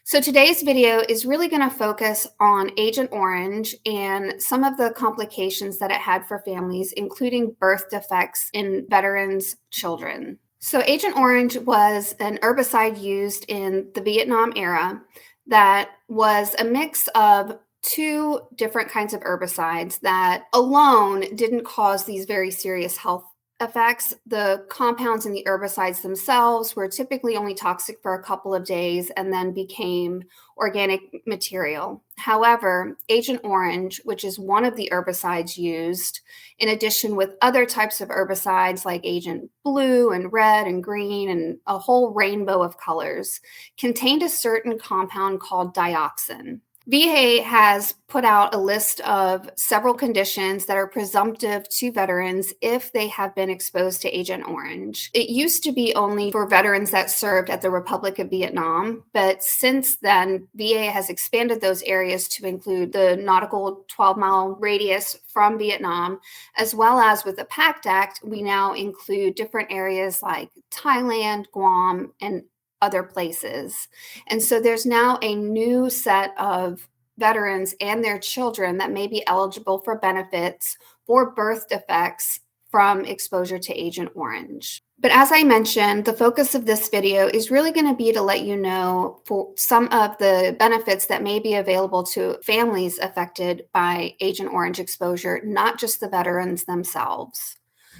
So today's video is really going to focus on Agent Orange and some of the complications that it had for families, including birth defects in veterans' children. So Agent Orange was an herbicide used in the Vietnam era that was a mix of two different kinds of herbicides that alone didn't cause these very serious health effects. The compounds in the herbicides themselves were typically only toxic for a couple of days and then became organic material. However, Agent Orange, which is one of the herbicides used, in addition with other types of herbicides like Agent Blue and Red and Green and a whole rainbow of colors, contained a certain compound called dioxin. VA has put out a list of several conditions that are presumptive to veterans if they have been exposed to Agent Orange. It used to be only for veterans that served at the Republic of Vietnam, but since then, VA has expanded those areas to include the nautical 12-mile radius from Vietnam, as well as with the PACT Act, we now include different areas like Thailand, Guam, and other places. And so there's now a new set of veterans and their children that may be eligible for benefits for birth defects from exposure to Agent Orange. But as I mentioned, the focus of this video is really going to be to let you know for some of the benefits that may be available to families affected by Agent Orange exposure, not just the veterans themselves.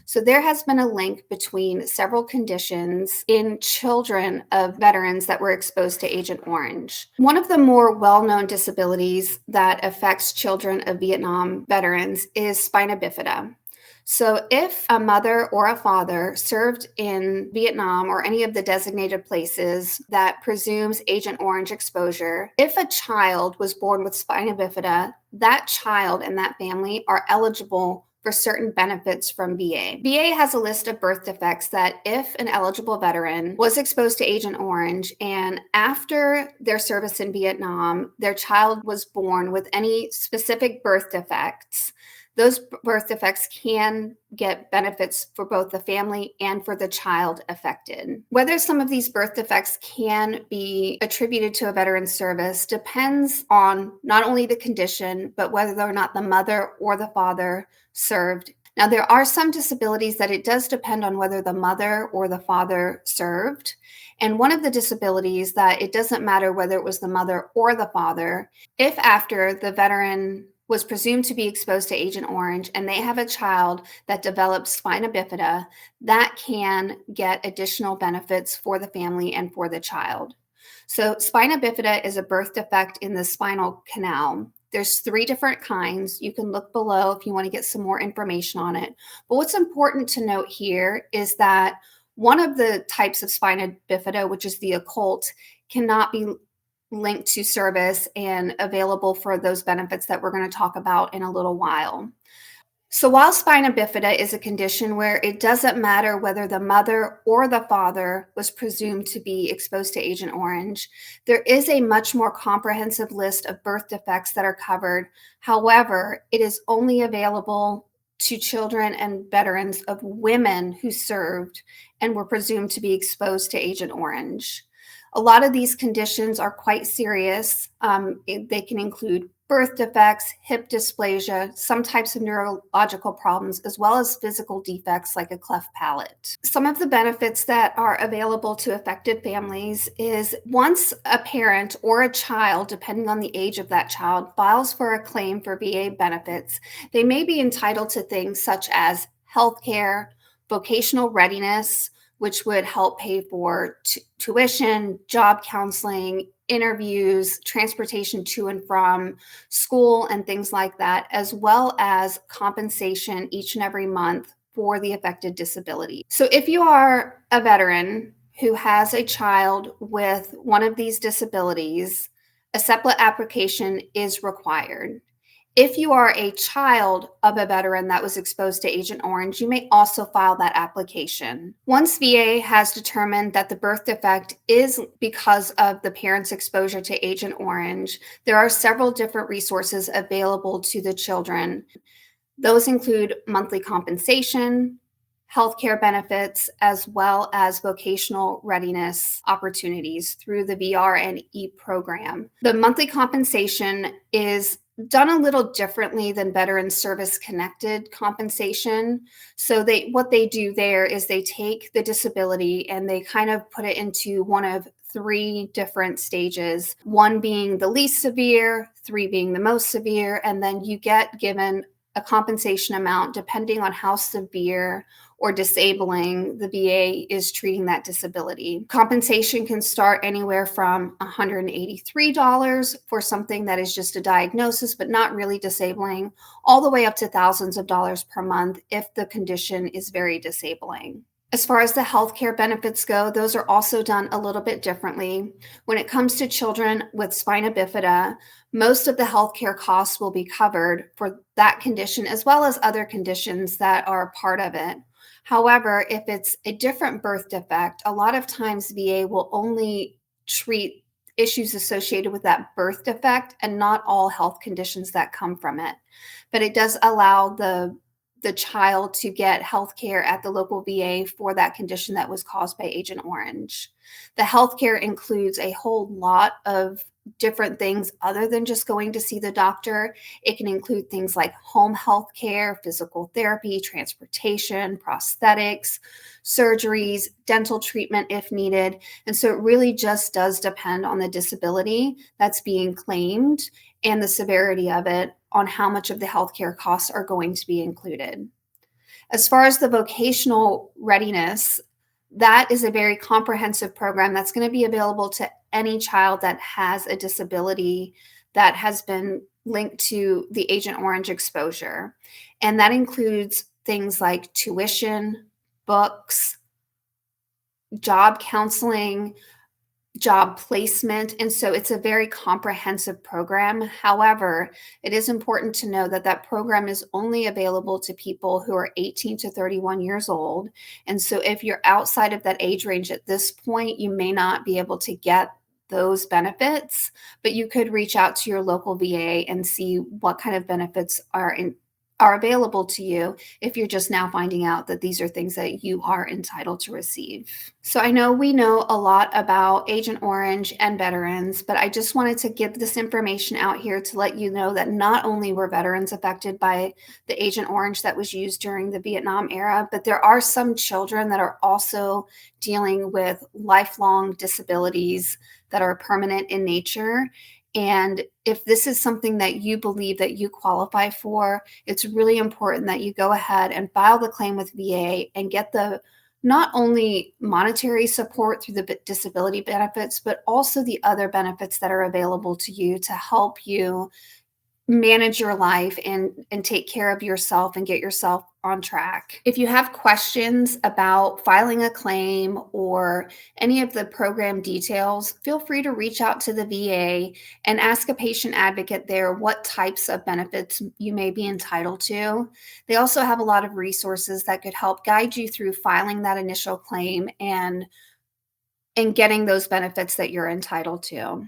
So there has been a link between several conditions in children of veterans that were exposed to Agent Orange. One of the more well-known disabilities that affects children of Vietnam veterans is spina bifida. So if a mother or a father served in Vietnam or any of the designated places that presumes Agent Orange exposure, if a child was born with spina bifida, that child and that family are eligible for certain benefits from VA. VA has a list of birth defects that if an eligible veteran was exposed to Agent Orange and after their service in Vietnam, their child was born with any specific birth defects, those birth defects can get benefits for both the family and for the child affected. Whether some of these birth defects can be attributed to a veteran's service depends on not only the condition, but whether or not the mother or the father served. Now, there are some disabilities that it does depend on whether the mother or the father served. And one of the disabilities that it doesn't matter whether it was the mother or the father, if after the veteran was presumed to be exposed to Agent Orange and they have a child that develops spina bifida, that can get additional benefits for the family and for the child. So spina bifida is a birth defect in the spinal canal. There's 3 different kinds. You can look below if you want to get some more information on it. But what's important to note here is that one of the types of spina bifida, which is the occult, cannot be linked to service and available for those benefits that we're going to talk about in a little while. So while spina bifida is a condition where it doesn't matter whether the mother or the father was presumed to be exposed to Agent Orange, there is a much more comprehensive list of birth defects that are covered. However, it is only available to children and veterans of women who served and were presumed to be exposed to Agent Orange. A lot of these conditions are quite serious. They can include birth defects, hip dysplasia, some types of neurological problems, as well as physical defects like a cleft palate. Some of the benefits that are available to affected families is once a parent or a child, depending on the age of that child, files for a claim for VA benefits, they may be entitled to things such as healthcare, vocational readiness, which would help pay for tuition, job counseling, interviews, transportation to and from school, and things like that, as well as compensation each and every month for the affected disability. So if you are a veteran who has a child with one of these disabilities, a separate application is required. If you are a child of a veteran that was exposed to Agent Orange, you may also file that application. Once VA has determined that the birth defect is because of the parent's exposure to Agent Orange, there are several different resources available to the children. Those include monthly compensation, healthcare benefits, as well as vocational readiness opportunities through the VR and E program. The monthly compensation is done a little differently than veteran service connected compensation. So what they do there is they take the disability and they kind of put it into one of three different stages, one being the least severe, three being the most severe, and then you get given a compensation amount depending on how severe or disabling the VA is treating that disability. Compensation can start anywhere from $183 for something that is just a diagnosis but not really disabling, all the way up to thousands of dollars per month if the condition is very disabling. As far as the healthcare benefits go, those are also done a little bit differently. When it comes to children with spina bifida, most of the healthcare costs will be covered for that condition as well as other conditions that are part of it. However, if it's a different birth defect, a lot of times VA will only treat issues associated with that birth defect and not all health conditions that come from it. But it does allow the child to get health care at the local VA for that condition that was caused by Agent Orange. The health care includes a whole lot of different things other than just going to see the doctor. It can include things like home health care, physical therapy, transportation, prosthetics, surgeries, dental treatment if needed. And so it really just does depend on the disability that's being claimed and the severity of it on how much of the healthcare costs are going to be included. As far as the vocational readiness, that is a very comprehensive program that's going to be available to any child that has a disability that has been linked to the Agent Orange exposure. And that includes things like tuition, books, job counseling, job placement. And so it's a very comprehensive program. However, it is important to know that that program is only available to people who are 18 to 31 years old. And so if you're outside of that age range at this point, you may not be able to get those benefits, but you could reach out to your local VA and see what kind of benefits are available to you if you're just now finding out that these are things that you are entitled to receive. So I know we know a lot about Agent Orange and veterans, but I just wanted to give this information out here to let you know that not only were veterans affected by the Agent Orange that was used during the Vietnam era, but there are some children that are also dealing with lifelong disabilities that are permanent in nature. And if this is something that you believe that you qualify for, it's really important that you go ahead and file the claim with VA and get the not only monetary support through the disability benefits, but also the other benefits that are available to you to help you manage your life and take care of yourself and get yourself on track. If you have questions about filing a claim or any of the program details, feel free to reach out to the VA and ask a patient advocate there what types of benefits you may be entitled to. They also have a lot of resources that could help guide you through filing that initial claim and getting those benefits that you're entitled to.